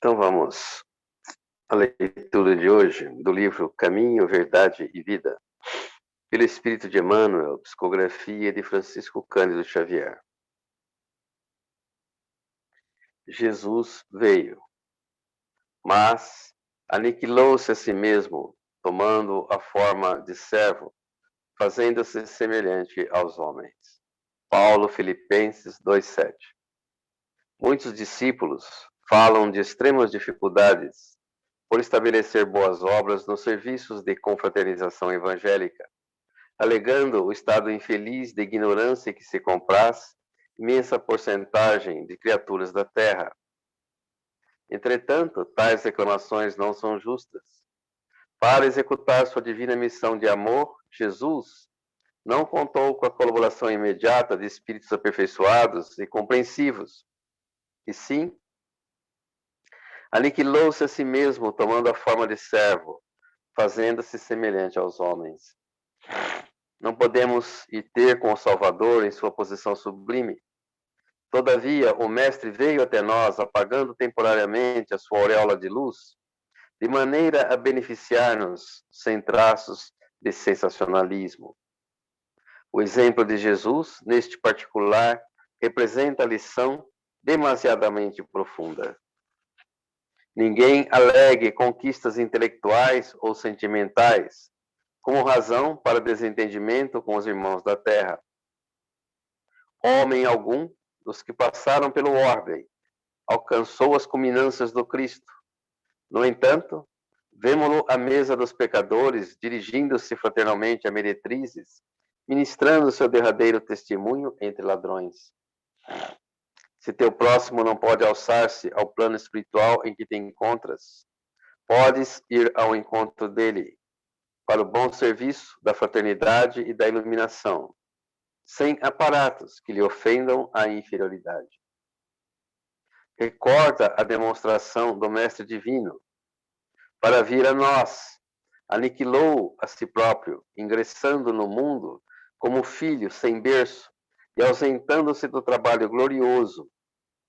Então vamos à leitura de hoje do livro Caminho, Verdade e Vida, pelo Espírito de Emmanuel, psicografia de Francisco Cândido Xavier. Jesus veio, mas aniquilou-se a si mesmo, tomando a forma de servo, fazendo-se semelhante aos homens. Paulo, Filipenses 2:7. Muitos discípulos falam de extremas dificuldades por estabelecer boas obras nos serviços de confraternização evangélica, alegando o estado infeliz de ignorância que se compraz imensa porcentagem de criaturas da terra. Entretanto, tais reclamações não são justas. Para executar sua divina missão de amor, Jesus não contou com a colaboração imediata de espíritos aperfeiçoados e compreensivos, e sim aniquilou-se a si mesmo, tomando a forma de servo, fazendo-se semelhante aos homens. Não podemos ir ter com o Salvador em sua posição sublime. Todavia, o Mestre veio até nós, apagando temporariamente a sua auréola de luz, de maneira a beneficiar-nos sem traços de sensacionalismo. O exemplo de Jesus, neste particular, representa a lição demasiadamente profunda. Ninguém alegue conquistas intelectuais ou sentimentais como razão para desentendimento com os irmãos da terra. Homem algum dos que passaram pelo orbe alcançou as culminâncias do Cristo. No entanto, vemo-lo à mesa dos pecadores, dirigindo-se fraternalmente a meretrizes, ministrando seu derradeiro testemunho entre ladrões. Se teu próximo não pode alçar-se ao plano espiritual em que te encontras, podes ir ao encontro dele, para o bom serviço da fraternidade e da iluminação, sem aparatos que lhe ofendam a inferioridade. Recorda a demonstração do Mestre Divino. Para vir a nós, aniquilou a si próprio, ingressando no mundo como filho sem berço e ausentando-se do trabalho glorioso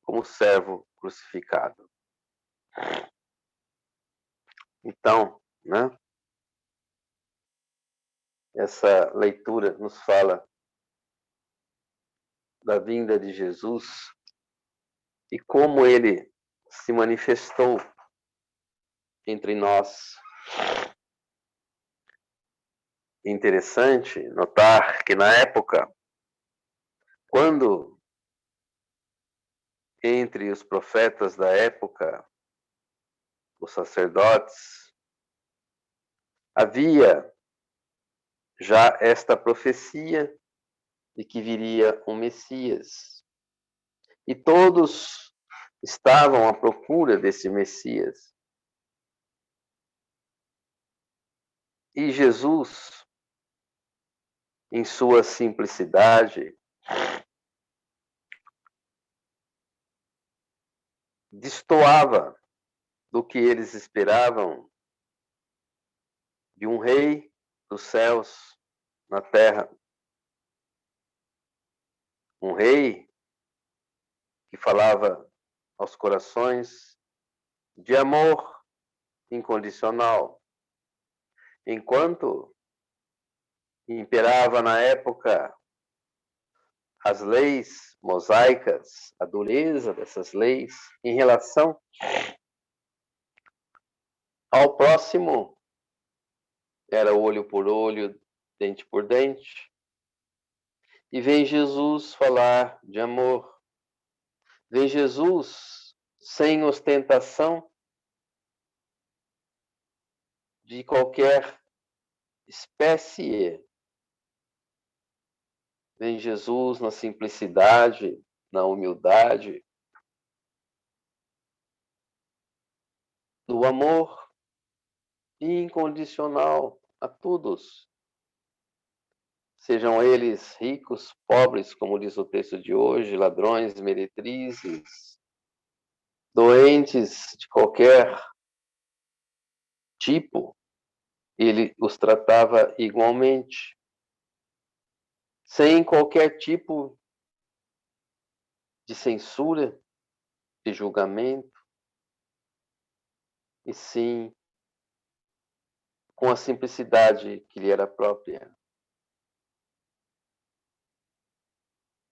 como servo crucificado. Então, né? Essa leitura nos fala da vinda de Jesus e como ele se manifestou entre nós. Interessante notar que na época, quando entre os profetas da época, os sacerdotes, havia já esta profecia de que viria um Messias. E todos estavam à procura desse Messias. E Jesus, em sua simplicidade, destoava do que eles esperavam de um rei dos céus na terra. Um rei que falava aos corações de amor incondicional. Enquanto imperava na época as leis mosaicas, a dureza dessas leis em relação ao próximo, era olho por olho, dente por dente. E vem Jesus falar de amor. Vem Jesus sem ostentação de qualquer espécie. Vem Jesus na simplicidade, na humildade, no amor incondicional a todos. Sejam eles ricos, pobres, como diz o texto de hoje, ladrões, meretrizes, doentes de qualquer tipo, ele os tratava igualmente, sem qualquer tipo de censura, de julgamento. e sim com a simplicidade que lhe era própria.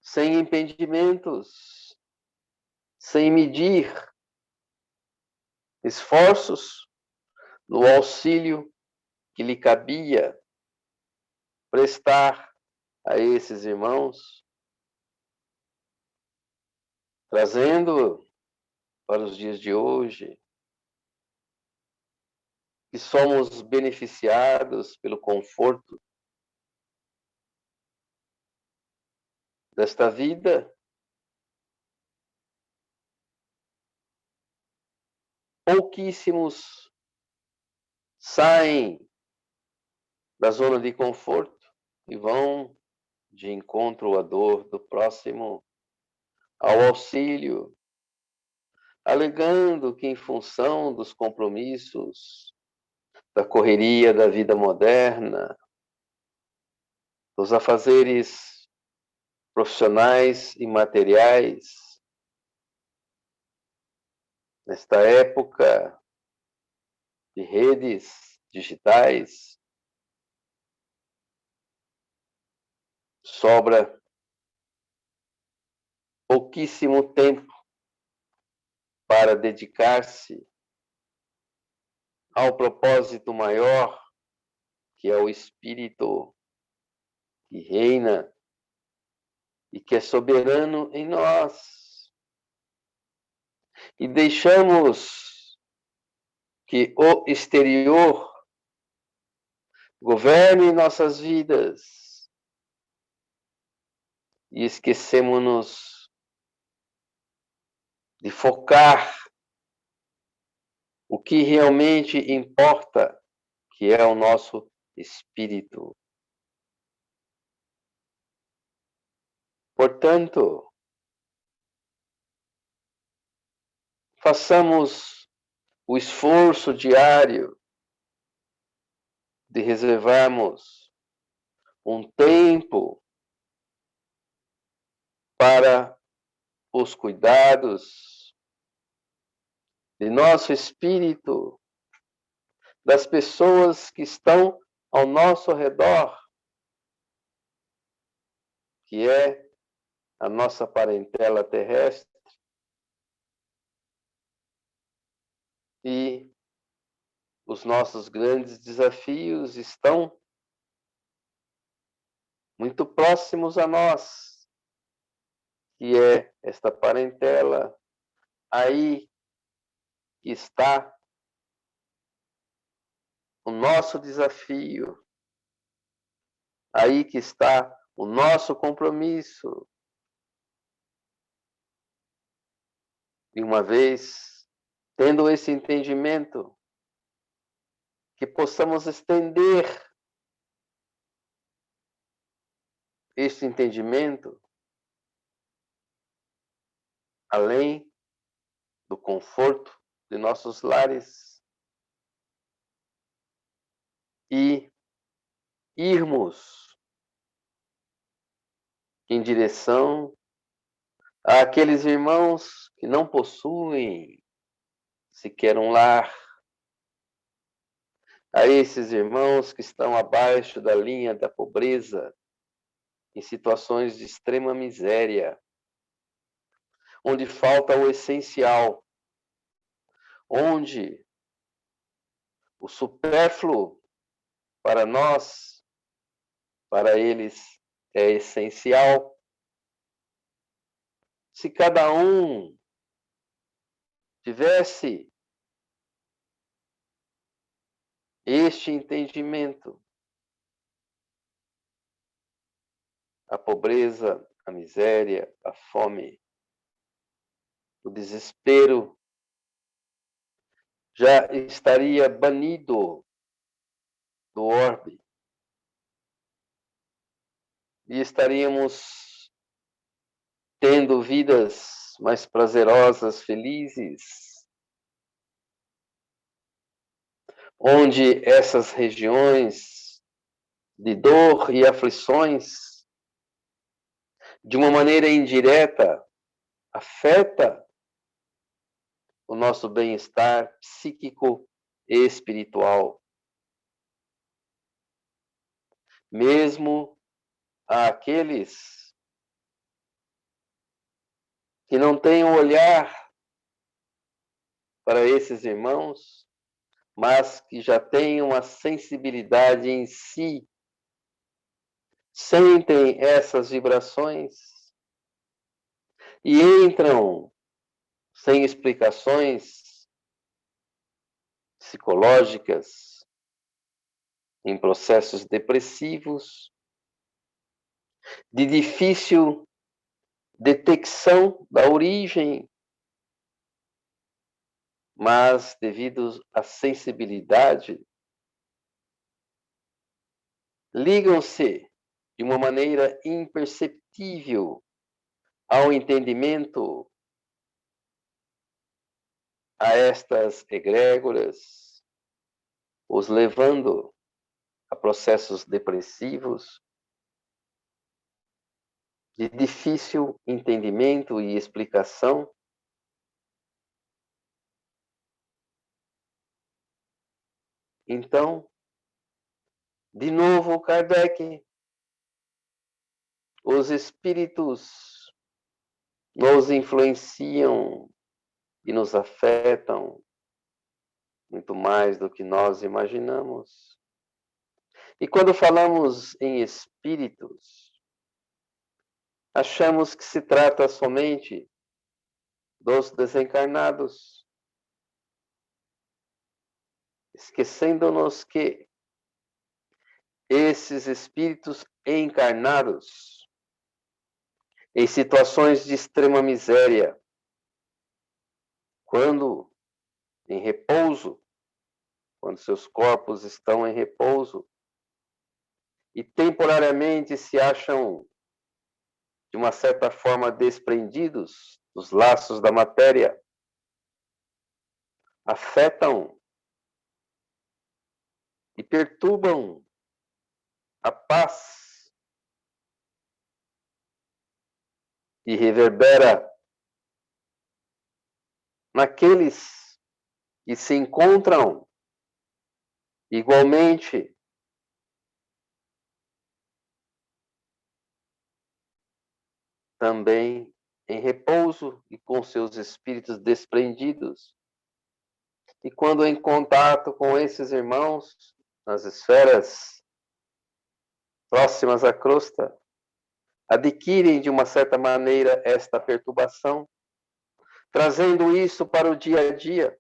Sem impedimentos, sem medir esforços no auxílio que lhe cabia prestar a esses irmãos, trazendo para os dias de hoje que somos beneficiados pelo conforto desta vida, pouquíssimos saem da zona de conforto e vão de encontro à dor do próximo, ao auxílio, alegando que, em função dos compromissos, da correria da vida moderna, dos afazeres profissionais e materiais, nesta época de redes digitais, sobra pouquíssimo tempo para dedicar-se ao propósito maior, que é o Espírito que reina e que é soberano em nós. E deixamos que o exterior governe nossas vidas e esquecemos-nos de focar o que realmente importa, que é o nosso espírito. Portanto, façamos o esforço diário de reservarmos um tempo para os cuidados de nosso espírito, das pessoas que estão ao nosso redor, que é a nossa parentela terrestre, e os nossos grandes desafios estão muito próximos a nós, que é esta parentela. Aí está o nosso desafio, aí que está o nosso compromisso. E uma vez tendo esse entendimento, que possamos estender esse entendimento além do conforto de nossos lares e irmos em direção àqueles irmãos que não possuem sequer um lar, a esses irmãos que estão abaixo da linha da pobreza, em situações de extrema miséria, onde falta o essencial, onde o supérfluo para nós, para eles é essencial. Se cada um tivesse este entendimento, a pobreza, a miséria, a fome, o desespero já estaria banido do orbe e estaríamos tendo vidas mais prazerosas, felizes, onde essas regiões de dor e aflições, de uma maneira indireta, afeta o nosso bem-estar psíquico e espiritual. Mesmo àqueles que não têm um olhar para esses irmãos, mas que já têm uma sensibilidade em si, sentem essas vibrações e entram sem explicações psicológicas em processos depressivos, de difícil detecção da origem, mas devido à sensibilidade, ligam-se de uma maneira imperceptível ao entendimento a estas egrégoras, os levando a processos depressivos de difícil entendimento e explicação. Então, de novo, Kardec, os espíritos nos influenciam e nos afetam muito mais do que nós imaginamos. E quando falamos em espíritos, achamos que se trata somente dos desencarnados, esquecendo-nos que esses espíritos encarnados, em situações de extrema miséria, quando em repouso, quando seus corpos estão em repouso, e temporariamente se acham, de uma certa forma, desprendidos dos laços da matéria, afetam e perturbam a paz e reverbera naqueles que se encontram igualmente também em repouso e com seus espíritos desprendidos. E quando em contato com esses irmãos nas esferas próximas à crosta, adquirem de uma certa maneira esta perturbação, trazendo isso para o dia a dia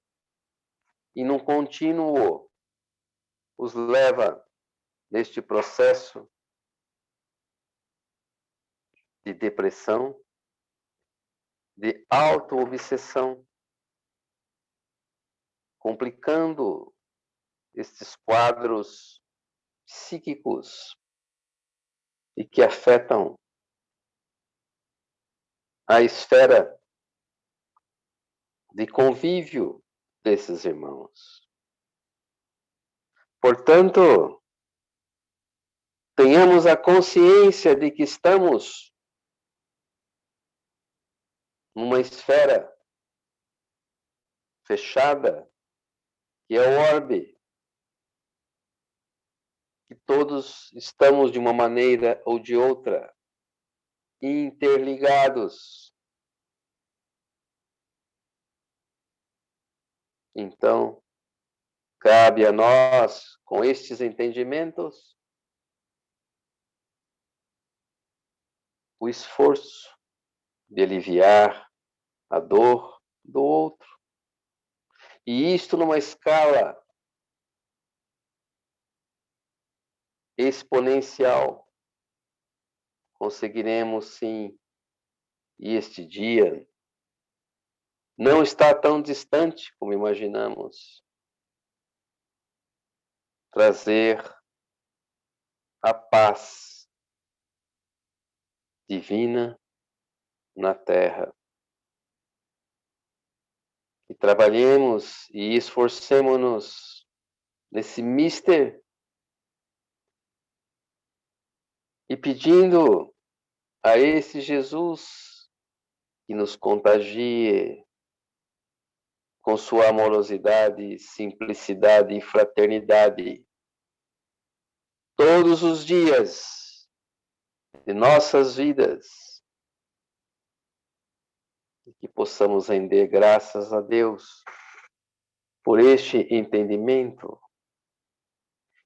e num contínuo os leva neste processo de depressão, de auto-obsessão, complicando estes quadros psíquicos e que afetam a esfera de convívio desses irmãos. Portanto, tenhamos a consciência de que estamos numa esfera fechada, que é o orbe, que todos estamos de uma maneira ou de outra interligados. Então, cabe a nós, com estes entendimentos, o esforço de aliviar a dor do outro. E isto numa escala exponencial. Conseguiremos sim, e este dia não está tão distante como imaginamos, trazer a paz divina na Terra. E trabalhemos e esforcemo-nos nesse mister e pedindo a esse Jesus que nos contagie com sua amorosidade, simplicidade e fraternidade, todos os dias de nossas vidas, e que possamos render graças a Deus por este entendimento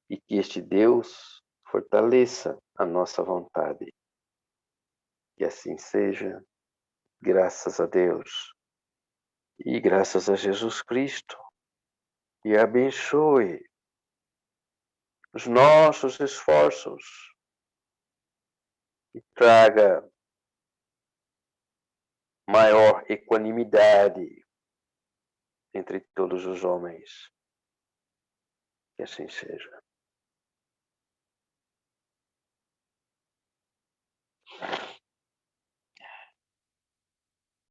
e que este Deus fortaleça a nossa vontade. Que assim seja, graças a Deus e graças a Jesus Cristo, e abençoe os nossos esforços e traga maior equanimidade entre todos os homens. Que assim seja.